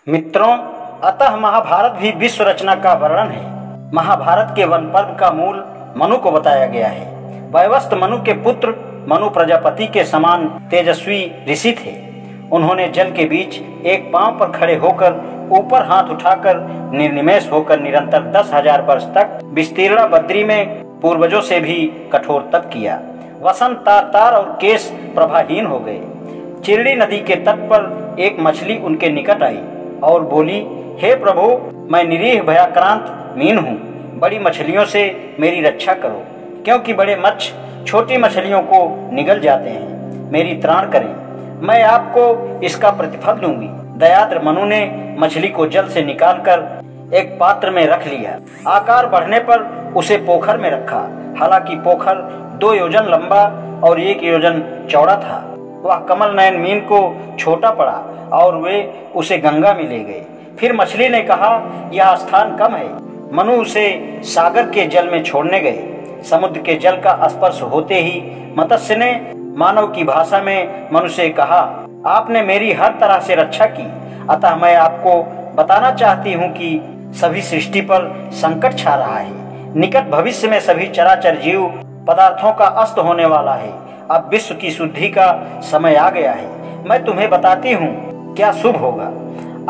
मित्रों, अतः महाभारत भी विश्व रचना का वर्णन है। महाभारत के वन पर्व का मूल मनु को बताया गया है। वैवस्वत मनु के पुत्र मनु प्रजापति के समान तेजस्वी ऋषि थे। उन्होंने जल के बीच एक पांव पर खड़े होकर ऊपर हाथ उठाकर निर्निमेष होकर निरंतर 10,000 वर्ष तक विस्तीर्ण बद्री में पूर्वजों से भी कठोर तप किया। वसंत तार और केश प्रभाहीन हो गए। चिरड़ी नदी के तट पर एक मछली उनके निकट आई और बोली, हे प्रभु, मैं निरीह भयाक्रांत मीन हूँ, बड़ी मछलियों से मेरी रक्षा करो, क्योंकि बड़े मत्स्य छोटी मछलियों को निगल जाते हैं। मेरी त्राण करें, मैं आपको इसका प्रतिफल दूंगी। दयाद्र मनु ने मछली को जल से निकालकर एक पात्र में रख लिया। आकार बढ़ने पर उसे पोखर में रखा। हालांकि पोखर 2 योजन लंबा और 1 योजन चौड़ा था। वह कमल नयन मीन को छोटा पड़ा और वे उसे गंगा में ले गए। फिर मछली ने कहा, यह स्थान कम है। मनु उसे सागर के जल में छोड़ने गए। समुद्र के जल का स्पर्श होते ही मत्स्य ने मानव की भाषा में मनु से कहा, आपने मेरी हर तरह से रक्षा की, अतः मैं आपको बताना चाहती हूँ कि सभी सृष्टि पर संकट छा रहा है। निकट भविष्य में सभी चराचर जीव पदार्थों का अस्त होने वाला है। अब विश्व की शुद्धि का समय आ गया है। मैं तुम्हें बताती हूँ क्या शुभ होगा।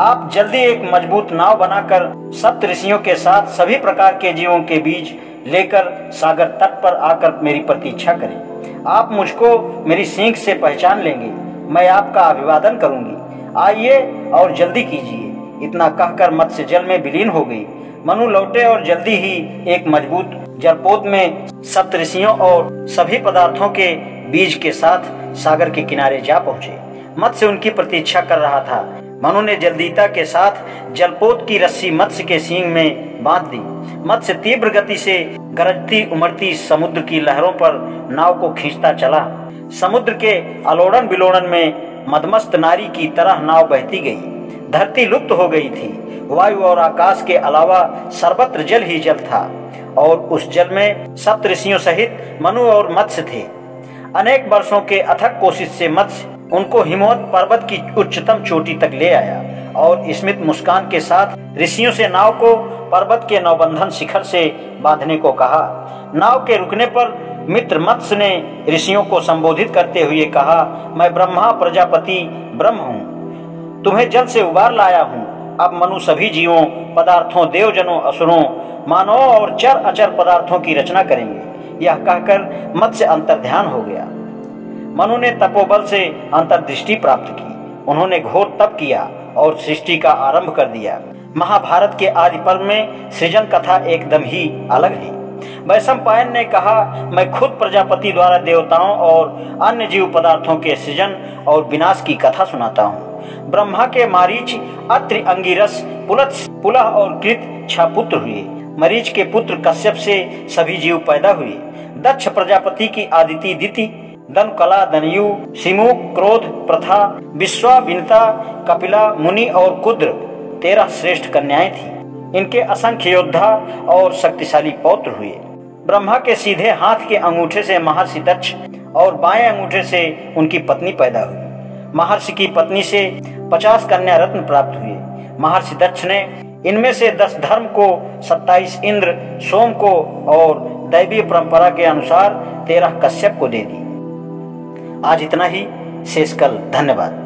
आप जल्दी एक मजबूत नाव बनाकर सप्त ऋषियों के साथ सभी प्रकार के जीवों के बीज लेकर सागर तट पर आकर मेरी प्रतीक्षा करें। आप मुझको मेरी सींग से पहचान लेंगे। मैं आपका अभिवादन करूंगी। आइए और जल्दी कीजिए। इतना कहकर मत्स्य जल में विलीन हो गई। मनु लौटे और जल्दी ही एक मजबूत जलपोत में सप्त ऋषियों और सभी पदार्थों के बीज के साथ सागर के किनारे जा पहुंचे। मत्स्य उनकी प्रतीक्षा कर रहा था। मनु ने जल्दीता के साथ जलपोत की रस्सी मत्स्य के सींग में बांध दी। मत्स्य तीव्र गति से गरजती उमड़ती समुद्र की लहरों पर नाव को खींचता चला। समुद्र के अलोड़न बिलोड़न में मदमस्त नारी की तरह नाव बहती गई। धरती लुप्त हो गई थी। वायु और आकाश के अलावा सर्वत्र जल ही जल था और उस जल में सप्त ऋषियों सहित मनु और मत्स्य थे। अनेक वर्षों के अथक कोशिश से मत्स्य उनको हिमवत पर्वत की उच्चतम चोटी तक ले आया और स्मित मुस्कान के साथ ऋषियों से नाव को पर्वत के नौबंधन शिखर से बांधने को कहा। नाव के रुकने पर मित्र मत्स्य ने ऋषियों को संबोधित करते हुए कहा, मैं ब्रह्मा प्रजापति ब्रह्म हूँ, तुम्हें जल से उबार लाया हूँ। अब मनु सभी जीवों, पदार्थों, देवजनों, असुरों, मानवों और चर अचर पदार्थों की रचना करेंगे। यह कहकर मत्स्य अंतर्ध्यान हो गया। मनु ने तपोबल से अंतर्दृष्टि प्राप्त की। उन्होंने घोर तप किया और सृष्टि का आरंभ कर दिया। महाभारत के आदि पर्व में सृजन कथा एकदम ही अलग है। वैशंपायन ने कहा, मैं खुद प्रजापति द्वारा देवताओं और अन्य जीव पदार्थों के सृजन और विनाश की कथा सुनाता हूँ। ब्रह्मा के मारीच, अत्रि, अंगिरस, पुलह और कृत 6 पुत्र हुए। मरीच के पुत्र कश्यप से सभी जीव पैदा हुए। दक्ष प्रजापति की आदिति, दिति, दनकला, दनयु, सिमुक, क्रोध, प्रथा, विश्वा, विनता, कपिला, मुनि और कुद्र 13 श्रेष्ठ कन्याएं थी। इनके असंख्य योद्धा और शक्तिशाली पौत्र हुए। ब्रह्मा के सीधे हाथ के अंगूठे से महर्षि दक्ष और बाएं अंगूठे से उनकी पत्नी पैदा हुई। महर्षि की पत्नी से 50 कन्या रत्न प्राप्त हुए। महर्षि दक्ष ने इनमें से 10 धर्म को, 27 इंद्र, सोम को और दैवीय परंपरा के अनुसार 13 कश्यप को दे दी। आज इतना ही, शेष कल। धन्यवाद।